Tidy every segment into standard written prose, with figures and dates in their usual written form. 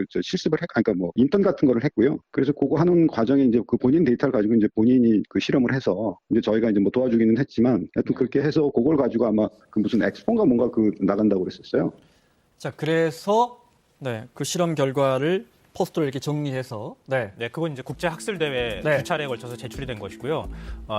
저 실습을 그러니까 뭐 인턴 같은 거를 했고요. 그래서 그거 하는 과정에 이제 그 본인 데이터를 가지고 이제 본인이 그 실험을 해서 이제 저희가 이제 뭐 도와주기는 했지만 하여튼 그렇게 해서 그걸 가지고 아마 그 무슨 엑스포인가 뭔가 그 나간다고 그랬었어요. 자, 그래서 네, 그 실험 결과를 포스터를 이렇게 정리해서 네, 그건 이제 국제 학술 대회 네. 두 차례에 걸쳐서 제출이 된 것이고요.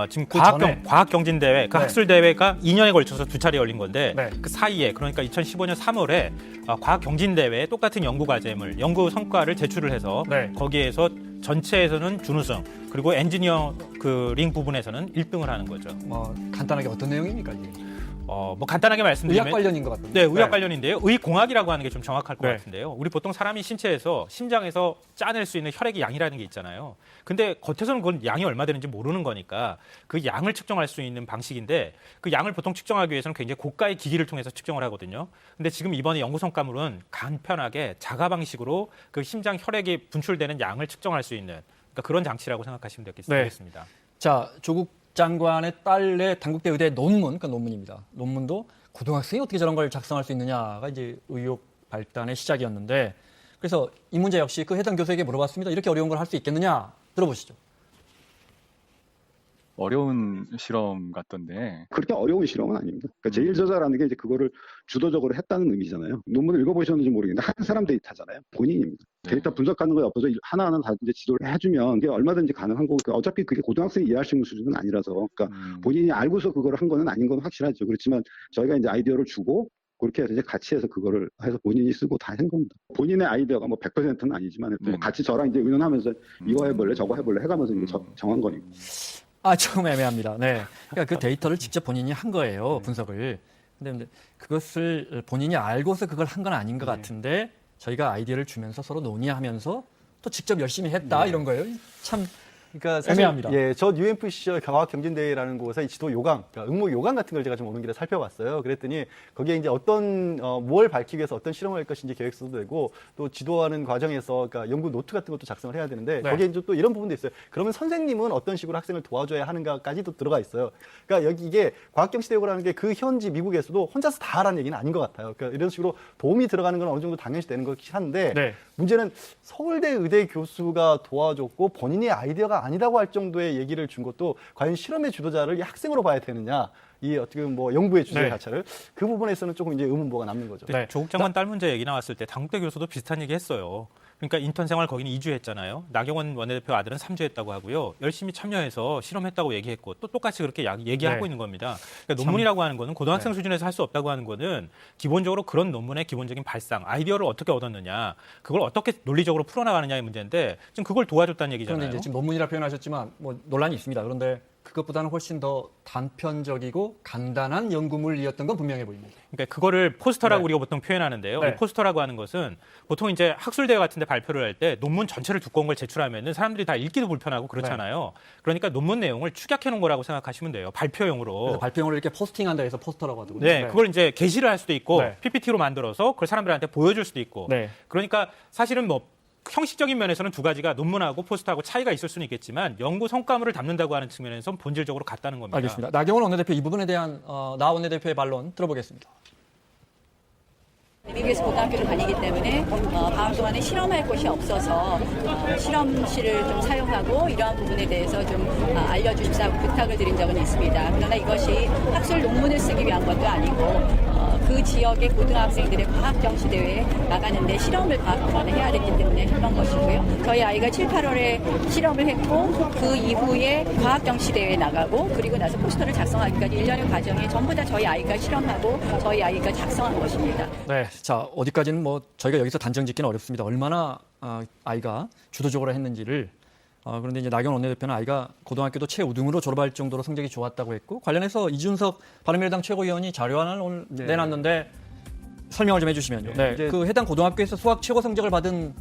지금 그 전에. 과학 경진 대회, 그 네. 학술 대회가 2년에 걸쳐서 두 차례 열린 건데 네. 그 사이에 그러니까 2015년 3월에 과학 경진 대회에 똑같은 연구 과제물, 연구 성과를 제출을 해서 네. 거기에서 전체에서는 준우승, 그리고 엔지니어 그 링 부분에서는 1등을 하는 거죠. 뭐 간단하게 어떤 내용입니까 이게? 뭐 간단하게 의학 말씀드리면 관련인 것 같은데. 네, 의학 관련인데요. 의공학이라고 하는 게 좀 정확할 것 네. 같은데요. 우리 보통 사람이 신체에서 심장에서 짜낼 수 있는 혈액의 양이라는 게 있잖아요. 근데 겉에서는 그건 양이 얼마 되는지 모르는 거니까 그 양을 측정할 수 있는 방식인데 그 양을 보통 측정하기 위해서는 굉장히 고가의 기기를 통해서 측정을 하거든요. 근데 지금 이번에 연구 성과물은 간편하게 자가 방식으로 그 심장 혈액이 분출되는 양을 측정할 수 있는 그러니까 그런 장치라고 생각하시면 되겠습니다. 자, 조국 장관의 딸의 단국대 의대 논문, 그러니까 논문입니다. 논문도 고등학생이 어떻게 저런 걸 작성할 수 있느냐가 이제 의혹 발단의 시작이었는데, 그래서 이 문제 역시 그 해당 교수에게 물어봤습니다. 이렇게 어려운 걸 할 수 있겠느냐? 들어보시죠. 어려운 실험 같던데. 그렇게 어려운 실험은 아닙니다. 그러니까 제1저자라는 게 이제 그거를 주도적으로 했다는 의미잖아요. 논문을 읽어보셨는지 모르겠는데 한 사람 데이터잖아요. 본인입니다. 네. 데이터 분석하는 거에 앞서서 하나하나 다 이제 지도를 해주면 그게 얼마든지 가능한 거고 어차피 그게 고등학생이 이해할 수 있는 수준은 아니라서 그러니까 본인이 알고서 그거를 한 거는 아닌 건 확실하죠. 그렇지만 저희가 이제 아이디어를 주고 그렇게 해서 이제 같이 해서 그거를 해서 본인이 쓰고 다 한 겁니다. 본인의 아이디어가 뭐 100%는 아니지만 뭐 같이 저랑 이제 의논하면서 이거 해볼래 저거 해볼래 해가면서 이제 정한 거니까. 조금 애매합니다. 네. 그러니까 그 데이터를 직접 본인이 한 거예요, 분석을. 근데 그것을 본인이 알고서 그걸 한 건 아닌 것 같은데 저희가 아이디어를 주면서 서로 논의하면서 또 직접 열심히 했다 이런 거예요. 참 그러니까 사실 애매합니다. 저 UMF 시절 과학경진대회라는 곳의 지도 요강, 그러니까 응모 요강 같은 걸 제가 좀 오는 길에 살펴봤어요. 그랬더니 거기에 이제 어떤 뭘 밝히기 위해서 어떤 실험을 할 것인지 계획서도 되고 또 지도하는 과정에서 그러니까 연구 노트 같은 것도 작성을 해야 되는데 네. 거기에 이제 또 이런 부분도 있어요. 그러면 선생님은 어떤 식으로 학생을 도와줘야 하는가까지도 들어가 있어요. 그러니까 여기 이게 과학경시대회라는 게 그 현지 미국에서도 혼자서 다 하라는 얘기는 아닌 것 같아요. 그러니까 이런 식으로 도움이 들어가는 건 어느 정도 당연시 되는 것이긴 한데 네. 문제는 서울대 의대 교수가 도와줬고 본인의 아이디어가 아니라고 할 정도의 얘기를 준 것도 과연 실험의 주도자를 이 학생으로 봐야 되느냐, 이 어떻게 뭐 연구의 주제 네. 자체를 그 부분에서는 조금 이제 의문부가 남는 거죠. 네. 조국 장관 딸 문제 얘기 나왔을 때 당국대 교수도 비슷한 얘기 했어요. 그러니까 인턴 생활 거기는 2주 했잖아요. 나경원 원내대표 아들은 3주 했다고 하고요. 열심히 참여해서 실험했다고 얘기했고 또 똑같이 그렇게 얘기하고 네. 있는 겁니다. 그러니까 논문이라고 하는 거는 고등학생 네. 수준에서 할 수 없다고 하는 거는 기본적으로 그런 논문의 기본적인 발상, 아이디어를 어떻게 얻었느냐, 그걸 어떻게 논리적으로 풀어나가느냐의 문제인데 지금 그걸 도와줬다는 얘기잖아요. 그런데 이제 지금 논문이라 표현하셨지만 뭐 논란이 있습니다. 그런데 그것보다는 훨씬 더 단편적이고 간단한 연구물이었던 건 분명해 보입니다. 그러니까 그거를 포스터라고 네. 우리가 보통 표현하는데요. 네. 이 포스터라고 하는 것은 보통 이제 학술대회 같은 데 발표를 할 때 논문 전체를 두꺼운 걸 제출하면은 사람들이 다 읽기도 불편하고 그렇잖아요. 그러니까 논문 내용을 축약해 놓은 거라고 생각하시면 돼요. 발표용으로. 그래서 발표용으로 이렇게 포스팅한다 해서 포스터라고 하더군요. 네, 그걸 이제 게시를 할 수도 있고 네. PPT로 만들어서 그걸 사람들한테 보여줄 수도 있고. 네. 그러니까 사실은 뭐 형식적인 면에서는 두 가지가 논문하고 포스터하고 차이가 있을 수는 있겠지만 연구 성과물을 담는다고 하는 측면에서는 본질적으로 같다는 겁니다. 알겠습니다. 나경원 원내대표 이 부분에 대한 나 원내대표의 반론 들어보겠습니다. 미국에서 고등학교를 다니기 때문에 방학 동안에 실험할 곳이 없어서 실험실을 좀 사용하고 이러한 부분에 대해서 좀 알려주십사고 부탁을 드린 적은 있습니다. 그러나 이것이 학술 논문을 쓰기 위한 것도 아니고 그 지역의 고등학생들의 과학경시대회에 나가는데 실험을 방학 동안에 해야 됐기 때문에 했던 것이고요. 저희 아이가 7, 8월에 실험을 했고 그 이후에 과학경시대회에 나가고 그리고 나서 포스터를 작성하기까지 1년의 과정에 전부 다 저희 아이가 실험하고 저희 아이가 작성한 것입니다. 네, 자 어디까지는 뭐 저희가 여기서 단정짓기는 어렵습니다. 얼마나 아이가 주도적으로 했는지를. 그런데 이제 나경원 원내대표는 아이가 고등학교도 최우등으로 졸업할 정도로 성적이 좋았다고 했고 관련해서 이준석 바른미래당 최고위원이 자료안을 오늘 내놨는데 설명을 좀 해주시면요. 네, 그 해당 고등학교에서 수학 최고 성적을 받은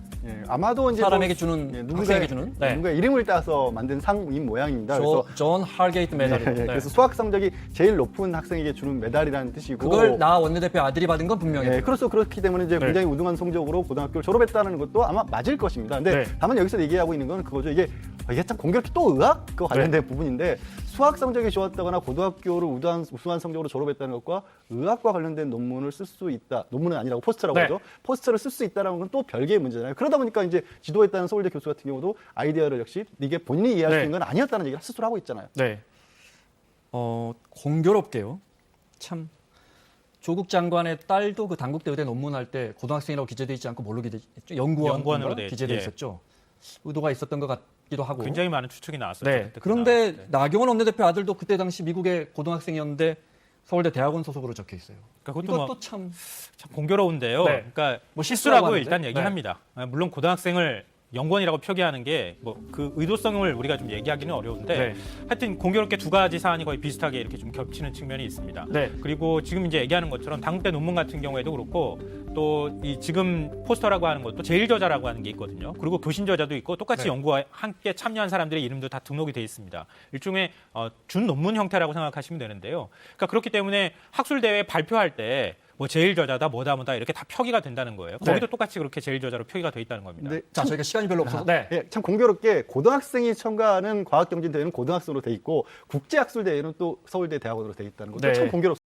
아마도 이제 사람에게 주는 학생에게 주는 누군가의 이름을 따서 만든 상인 모양입니다. 그래서 존 할게이트 메달이요. 네. 그래서 수학 성적이 제일 높은 학생에게 주는 메달이라는 뜻이고 그걸 나 원내대표 아들이 받은 건 분명해요. 그렇죠. 그렇기 때문에 이제 굉장히 우등한 성적으로 고등학교를 졸업했다는 것도 아마 맞을 것입니다. 근데 다만 여기서 얘기하고 있는 건 그거죠. 이게 이게 참 공교롭게 또 의학과 관련된 부분인데 수학 성적이 좋았다거나 고등학교를 우수한 성적으로 졸업했다는 것과 의학과 관련된 논문을 쓸 수 있다. 논문은 아니라고 포스터라고 네. 하죠. 포스터를 쓸 수 있다는 건 또 별개의 문제잖아요. 그러다 보니까 이제 지도했다는 서울대 교수 같은 경우도 아이디어를 역시 이게 본인이 이해할 수 있는 건 아니었다는 얘기를 스스로 하고 있잖아요. 네. 공교롭게요. 참 조국 장관의 딸도 그 단국대 의대 논문할 때 고등학생이라고 기재돼 있지 않고 뭘로 기재했죠? 연구원으로 기재돼 있었죠. 의도가 있었던 것 같기도 하고. 굉장히 많은 추측이 나왔었죠. 네. 그때 그런데 그날. 네. 나경원 원내대표 아들도 그때 당시 미국의 고등학생이었는데 서울대 대학원 소속으로 적혀 있어요. 그러니까 그것도 이것도 참 참 공교로운데요. 네. 그러니까 뭐 실수라고 실수라고 일단 하는데. 얘기합니다. 물론 고등학생을 연구원이라고 표기하는 게 뭐 그 의도성을 우리가 좀 얘기하기는 어려운데 네. 하여튼 공교롭게 두 가지 사안이 거의 비슷하게 이렇게 좀 겹치는 측면이 있습니다. 네. 그리고 지금 이제 얘기하는 것처럼 당국대 논문 같은 경우에도 그렇고 또 이 지금 포스터라고 하는 것도 제일저자라고 하는 게 있거든요. 그리고 교신저자도 있고 똑같이 네. 연구와 함께 참여한 사람들의 이름도 다 등록이 돼 있습니다. 일종의 준 논문 형태라고 생각하시면 되는데요. 그러니까 그렇기 때문에 학술대회 발표할 때 뭐 제일저자다 뭐다 이렇게 다 표기가 된다는 거예요. 네. 거기도 똑같이 그렇게 제일저자로 표기가 돼 있다는 겁니다. 근데 자, 저희가 시간이 별로 없어서 네. 예, 참 공교롭게 고등학생이 참가하는 과학경진대회는 고등학생으로 돼 있고 국제학술대회는 또 서울대 대학원으로 돼 있다는 것도 네. 참 공교롭습니다.